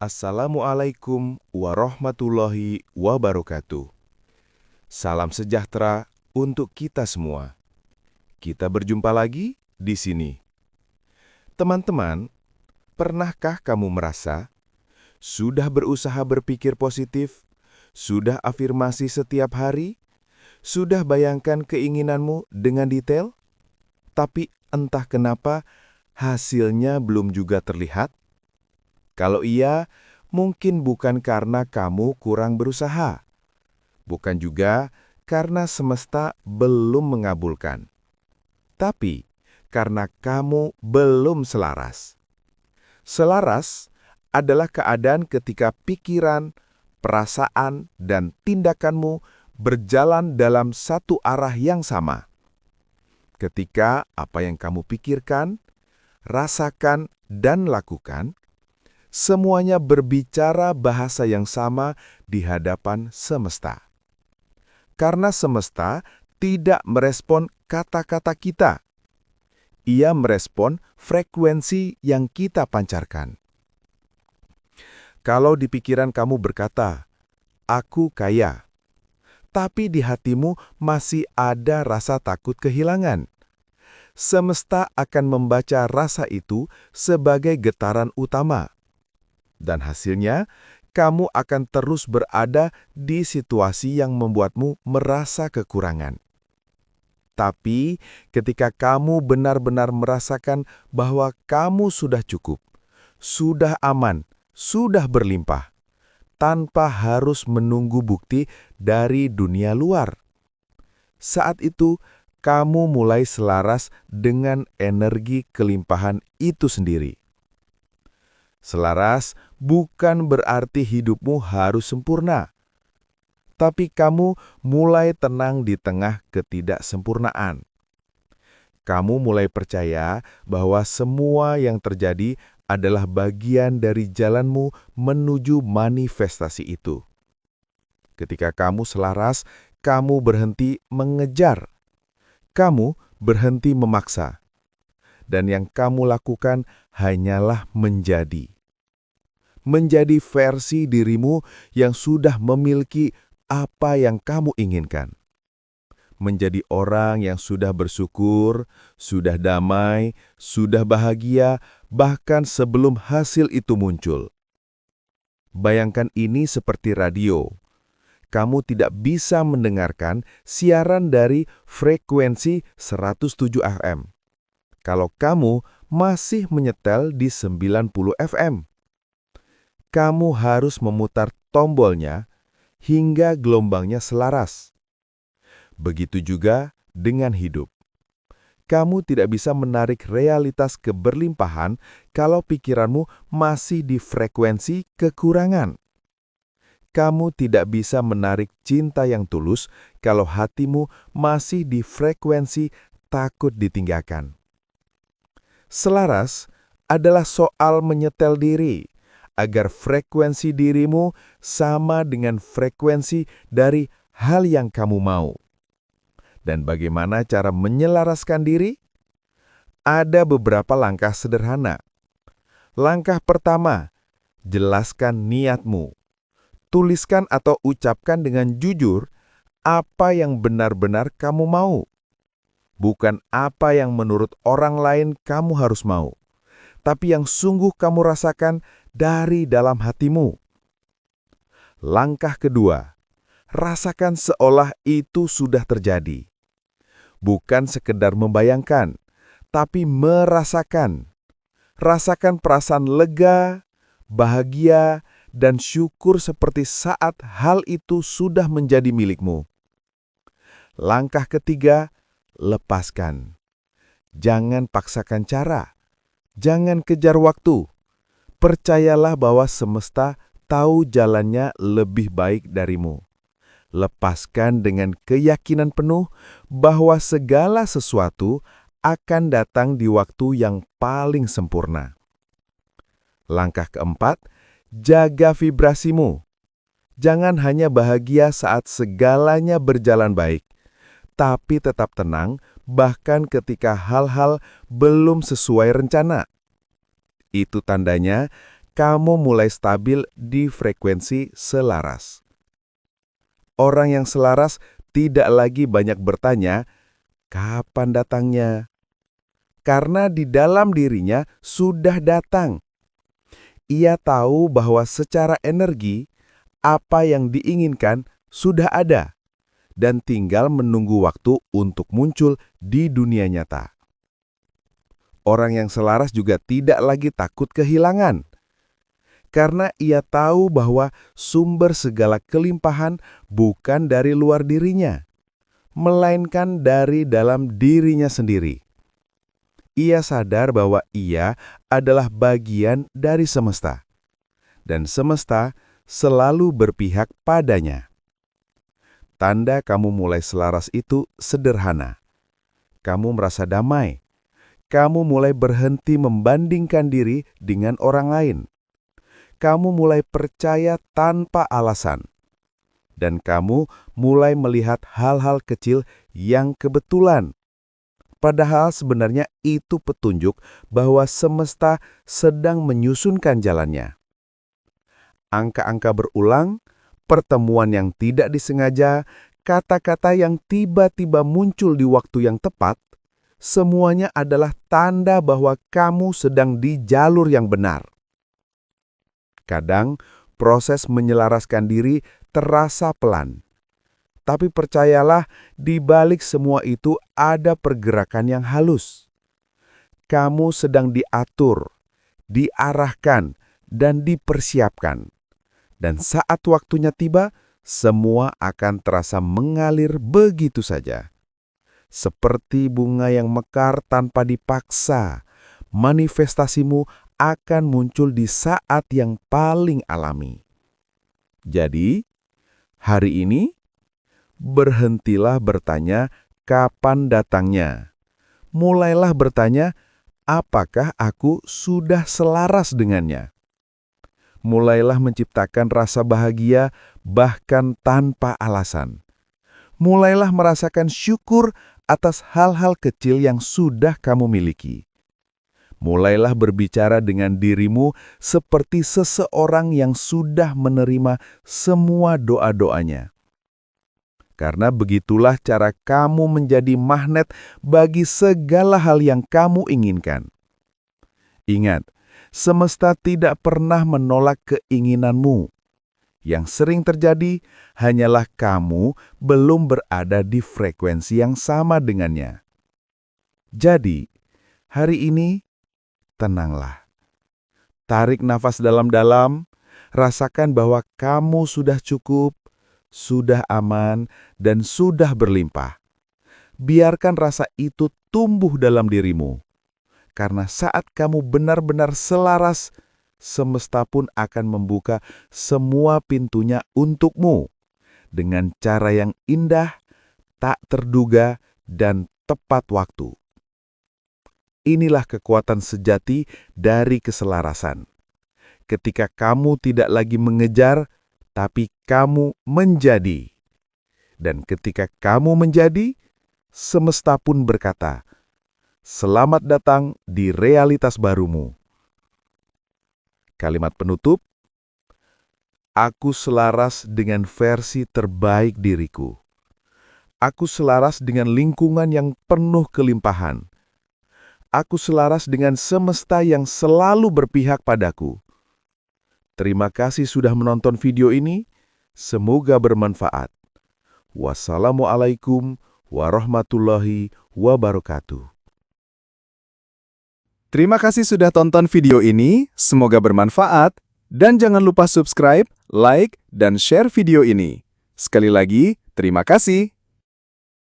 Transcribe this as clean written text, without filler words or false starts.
Assalamualaikum warahmatullahi wabarakatuh. Salam sejahtera untuk kita semua. Kita berjumpa lagi di sini. Teman-teman, pernahkah kamu merasa sudah berusaha berpikir positif, sudah afirmasi setiap hari, sudah bayangkan keinginanmu dengan detail, tapi entah kenapa hasilnya belum juga terlihat? Kalau iya, mungkin bukan karena kamu kurang berusaha, bukan juga karena semesta belum mengabulkan, tapi karena kamu belum selaras. Selaras adalah keadaan ketika pikiran, perasaan, dan tindakanmu berjalan dalam satu arah yang sama. Ketika apa yang kamu pikirkan, rasakan, dan lakukan, semuanya berbicara bahasa yang sama di hadapan semesta. Karena semesta tidak merespon kata-kata kita. Ia merespon frekuensi yang kita pancarkan. Kalau di pikiran kamu berkata, "Aku kaya," tapi di hatimu masih ada rasa takut kehilangan, semesta akan membaca rasa itu sebagai getaran utama. Dan hasilnya, kamu akan terus berada di situasi yang membuatmu merasa kekurangan. Tapi, ketika kamu benar-benar merasakan bahwa kamu sudah cukup, sudah aman, sudah berlimpah, tanpa harus menunggu bukti dari dunia luar, saat itu kamu mulai selaras dengan energi kelimpahan itu sendiri. Selaras bukan berarti hidupmu harus sempurna, tapi kamu mulai tenang di tengah ketidaksempurnaan. Kamu mulai percaya bahwa semua yang terjadi adalah bagian dari jalanmu menuju manifestasi itu. Ketika kamu selaras, kamu berhenti mengejar, kamu berhenti memaksa, dan yang kamu lakukan hanyalah menjadi versi dirimu yang sudah memiliki apa yang kamu inginkan. Menjadi orang yang sudah bersyukur, sudah damai, sudah bahagia, bahkan sebelum hasil itu muncul. Bayangkan ini seperti radio. Kamu tidak bisa mendengarkan siaran dari frekuensi 107 FM. Kalau kamu masih menyetel di 90 FM. Kamu harus memutar tombolnya hingga gelombangnya selaras. Begitu juga dengan hidup. Kamu tidak bisa menarik realitas keberlimpahan kalau pikiranmu masih di frekuensi kekurangan. Kamu tidak bisa menarik cinta yang tulus kalau hatimu masih di frekuensi takut ditinggalkan. Selaras adalah soal menyetel diri, agar frekuensi dirimu sama dengan frekuensi dari hal yang kamu mau. Dan bagaimana cara menyelaraskan diri? Ada beberapa langkah sederhana. Langkah pertama, jelaskan niatmu. Tuliskan atau ucapkan dengan jujur apa yang benar-benar kamu mau. Bukan apa yang menurut orang lain kamu harus mau, tapi yang sungguh kamu rasakan dari dalam hatimu. Langkah kedua, rasakan seolah itu sudah terjadi. Bukan sekedar membayangkan, tapi merasakan. Rasakan perasaan lega, bahagia, dan syukur seperti saat hal itu sudah menjadi milikmu. Langkah ketiga, lepaskan. Jangan paksakan cara. Jangan kejar waktu. Percayalah bahwa semesta tahu jalannya lebih baik darimu. Lepaskan dengan keyakinan penuh bahwa segala sesuatu akan datang di waktu yang paling sempurna. Langkah keempat, jaga vibrasimu. Jangan hanya bahagia saat segalanya berjalan baik, tapi tetap tenang bahkan ketika hal-hal belum sesuai rencana. Itu tandanya kamu mulai stabil di frekuensi selaras. Orang yang selaras tidak lagi banyak bertanya, kapan datangnya? Karena di dalam dirinya sudah datang. Ia tahu bahwa secara energi, apa yang diinginkan sudah ada dan tinggal menunggu waktu untuk muncul di dunia nyata. Orang yang selaras juga tidak lagi takut kehilangan, karena ia tahu bahwa sumber segala kelimpahan bukan dari luar dirinya, melainkan dari dalam dirinya sendiri. Ia sadar bahwa ia adalah bagian dari semesta, dan semesta selalu berpihak padanya. Tanda kamu mulai selaras itu sederhana. Kamu merasa damai. Kamu mulai berhenti membandingkan diri dengan orang lain. Kamu mulai percaya tanpa alasan. Dan kamu mulai melihat hal-hal kecil yang kebetulan. Padahal sebenarnya itu petunjuk bahwa semesta sedang menyusunkan jalannya. Angka-angka berulang, pertemuan yang tidak disengaja, kata-kata yang tiba-tiba muncul di waktu yang tepat, semuanya adalah tanda bahwa kamu sedang di jalur yang benar. Kadang, proses menyelaraskan diri terasa pelan. Tapi percayalah, di balik semua itu ada pergerakan yang halus. Kamu sedang diatur, diarahkan, dan dipersiapkan. Dan saat waktunya tiba, semua akan terasa mengalir begitu saja. Seperti bunga yang mekar tanpa dipaksa, manifestasimu akan muncul di saat yang paling alami. Jadi, hari ini, berhentilah bertanya kapan datangnya. Mulailah bertanya, apakah aku sudah selaras dengannya? Mulailah menciptakan rasa bahagia bahkan tanpa alasan. Mulailah merasakan syukur atas hal-hal kecil yang sudah kamu miliki. Mulailah berbicara dengan dirimu seperti seseorang yang sudah menerima semua doa-doanya. Karena begitulah cara kamu menjadi magnet bagi segala hal yang kamu inginkan. Ingat, semesta tidak pernah menolak keinginanmu. Yang sering terjadi hanyalah kamu belum berada di frekuensi yang sama dengannya. Jadi, hari ini, tenanglah. Tarik nafas dalam-dalam, rasakan bahwa kamu sudah cukup, sudah aman, dan sudah berlimpah. Biarkan rasa itu tumbuh dalam dirimu. Karena saat kamu benar-benar selaras, semesta pun akan membuka semua pintunya untukmu dengan cara yang indah, tak terduga, dan tepat waktu. Inilah kekuatan sejati dari keselarasan. Ketika kamu tidak lagi mengejar, tapi kamu menjadi. Dan ketika kamu menjadi, semesta pun berkata, "Selamat datang di realitas barumu." Kalimat penutup, aku selaras dengan versi terbaik diriku. Aku selaras dengan lingkungan yang penuh kelimpahan. Aku selaras dengan semesta yang selalu berpihak padaku. Terima kasih sudah menonton video ini. Semoga bermanfaat. Wassalamualaikum warahmatullahi wabarakatuh. Terima kasih sudah tonton video ini, semoga bermanfaat, dan jangan lupa subscribe, like, dan share video ini. Sekali lagi, terima kasih.